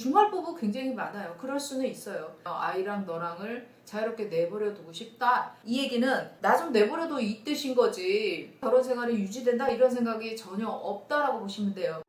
중할 부부 굉장히 많아요. 그럴 수는 있어요. 아이랑 너랑을 자유롭게 내버려 두고 싶다. 이 얘기는 나 좀 내버려둬 이 뜻인 거지. 결혼 생활이 유지된다 이런 생각이 전혀 없다라고 보시면 돼요.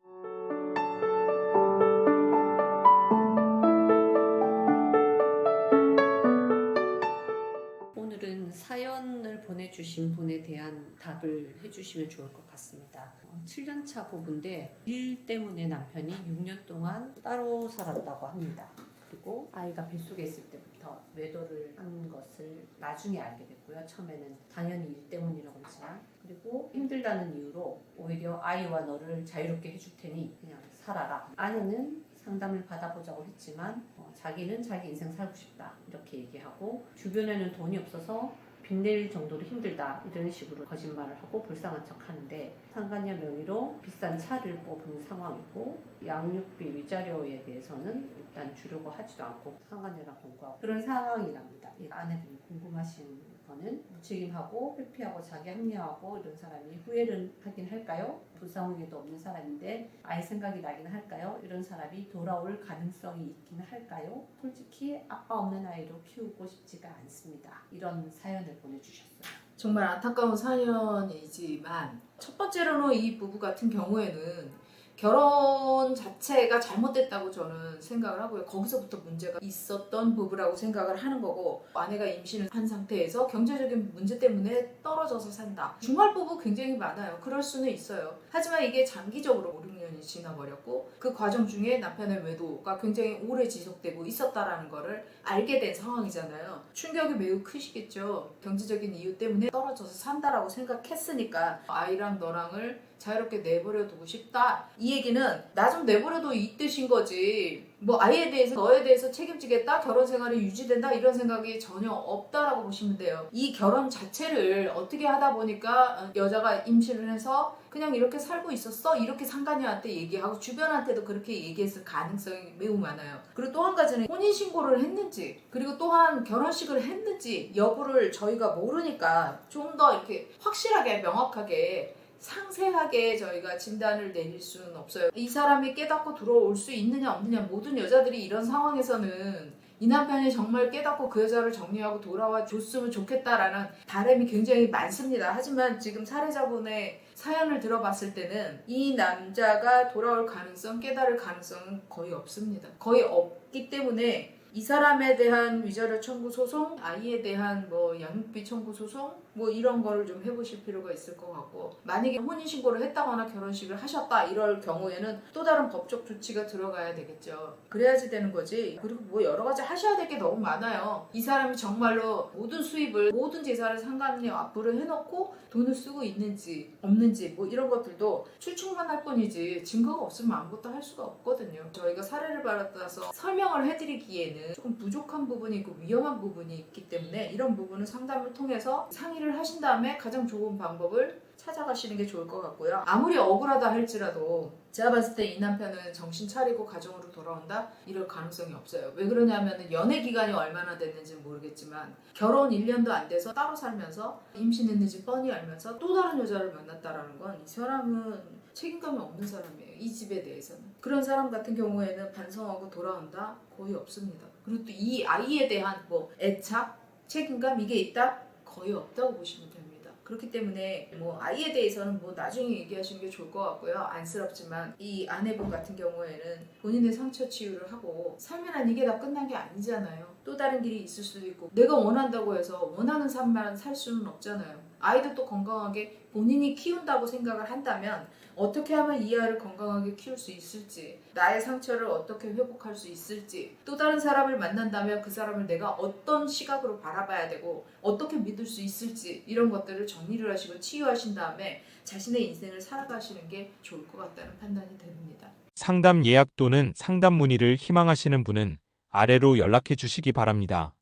오늘은 사연을 보내주신 분에 대한 답을 해주시면 좋을 것 같습니다. 7년차 부부인데 일 때문에 남편이 6년 동안 따로 살았다고 합니다. 그리고 아이가 뱃속에 있을 때부터 외도를 한 것을 나중에 알게 됐고요. 처음에는 당연히 일 때문이라고 했지만, 그리고 힘들다는 이유로 오히려 아이와 너를 자유롭게 해줄 테니 그냥 살아라. 아내는 상담을 받아보자고 했지만 자기는 자기 인생 살고 싶다 이렇게 얘기하고, 주변에는 돈이 없어서 빚낼 정도로 힘들다 이런 식으로 거짓말을 하고 불쌍한 척 하는데, 상간녀 명의로 비싼 차를 뽑은 상황이고, 양육비 위자료에 대해서는 일단 주려고 하지도 않고 상간녀랑 공부하고 그런 상황이랍니다. 이 아내분이 궁금하신 거는 무책임하고 회피하고 자기 합리화하고 이런 사람이 후회를 하긴 할까요? 불쌍하게도 없는 사람인데 아이 생각이 나긴 할까요? 이런 사람이 돌아올 가능성이 있긴 할까요? 솔직히 아빠 없는 아이로 키우고 싶지가 않습니다. 이런 사연을 보내주셨어요. 정말 안타까운 사연이지만, 첫 번째로는 이 부부 같은 경우에는 결혼 자체가 잘못됐다고 저는 생각을 하고요. 거기서부터 문제가 있었던 부부라고 생각을 하는 거고, 아내가 임신을 한 상태에서 경제적인 문제 때문에 떨어져서 산다. 중할 부부 굉장히 많아요. 그럴 수는 있어요. 하지만 이게 장기적으로 5, 6년이 지나버렸고, 그 과정 중에 남편의 외도가 굉장히 오래 지속되고 있었다라는 거를 알게 된 상황이잖아요. 충격이 매우 크시겠죠. 경제적인 이유 때문에 떨어져서 산다라고 생각했으니까 아이랑 너랑을 자유롭게 내버려 두고 싶다. 이 얘기는 나 좀 내버려둬 이 뜻인 거지. 뭐 아이에 대해서 너에 대해서 책임지겠다, 결혼 생활이 유지된다 이런 생각이 전혀 없다라고 보시면 돼요. 이 결혼 자체를 어떻게 하다 보니까 여자가 임신을 해서 그냥 이렇게 살고 있었어 이렇게 상간녀한테 얘기하고 주변한테도 그렇게 얘기했을 가능성이 매우 많아요. 그리고 또 한 가지는 혼인신고를 했는지, 그리고 또한 결혼식을 했는지 여부를 저희가 모르니까 좀 더 이렇게 확실하게 명확하게 상세하게 저희가 진단을 내릴 수는 없어요. 이 사람이 깨닫고 들어올 수 있느냐 없느냐, 모든 여자들이 이런 상황에서는 이 남편이 정말 깨닫고 그 여자를 정리하고 돌아와 줬으면 좋겠다라는 바람이 굉장히 많습니다. 하지만 지금 사례자분의 사연을 들어봤을 때는 이 남자가 돌아올 가능성, 깨달을 가능성은 거의 없습니다. 거의 없기 때문에 이 사람에 대한 위자료 청구 소송, 아이에 대한 뭐 양육비 청구 소송, 뭐 이런 거를 좀 해보실 필요가 있을 것 같고, 만약에 혼인신고를 했다거나 결혼식을 하셨다 이럴 경우에는 또 다른 법적 조치가 들어가야 되겠죠. 그래야지 되는 거지. 그리고 뭐 여러 가지 하셔야 될 게 너무 많아요. 이 사람이 정말로 모든 수입을, 모든 재산을 상간녀 앞으로 해놓고 돈을 쓰고 있는지 없는지 뭐 이런 것들도 추측만 할 뿐이지 증거가 없으면 아무것도 할 수가 없거든요. 저희가 사례를 받아서 설명을 해드리기에는 조금 부족한 부분이 있고 위험한 부분이 있기 때문에, 이런 부분은 상담을 통해서 상의를 하신 다음에 가장 좋은 방법을 찾아가시는 게 좋을 것 같고요. 아무리 억울하다 할지라도 제가 봤을 때 이 남편은 정신 차리고 가정으로 돌아온다? 이럴 가능성이 없어요. 왜 그러냐면 연애 기간이 얼마나 됐는지는 모르겠지만 결혼 1년도 안 돼서 따로 살면서 임신했는지 뻔히 알면서 또 다른 여자를 만났다라는 건 이 사람은 책임감이 없는 사람이에요. 이 집에 대해서는. 그런 사람 같은 경우에는 반성하고 돌아온다? 거의 없습니다. 그리고 또 이 아이에 대한 뭐 애착, 책임감 이게 있다? 거의 없다고 보시면 됩니다. 그렇기 때문에 뭐 아이에 대해서는 뭐 나중에 얘기하시는 게 좋을 것 같고요. 안쓰럽지만 이 아내분 같은 경우에는 본인의 상처 치유를 하고 살면 이게 다 끝난 게 아니잖아요. 또 다른 길이 있을 수도 있고, 내가 원한다고 해서 원하는 삶만 살 수는 없잖아요. 아이도 또 건강하게 본인이 키운다고 생각을 한다면 어떻게 하면 이 아이를 건강하게 키울 수 있을지, 나의 상처를 어떻게 회복할 수 있을지, 또 다른 사람을 만난다면 그 사람을 내가 어떤 시각으로 바라봐야 되고 어떻게 믿을 수 있을지, 이런 것들을 정리를 하시고 치유하신 다음에 자신의 인생을 살아가시는 게 좋을 것 같다는 판단이 됩니다. 상담 예약 또는 상담 문의를 희망하시는 분은 아래로 연락해 주시기 바랍니다.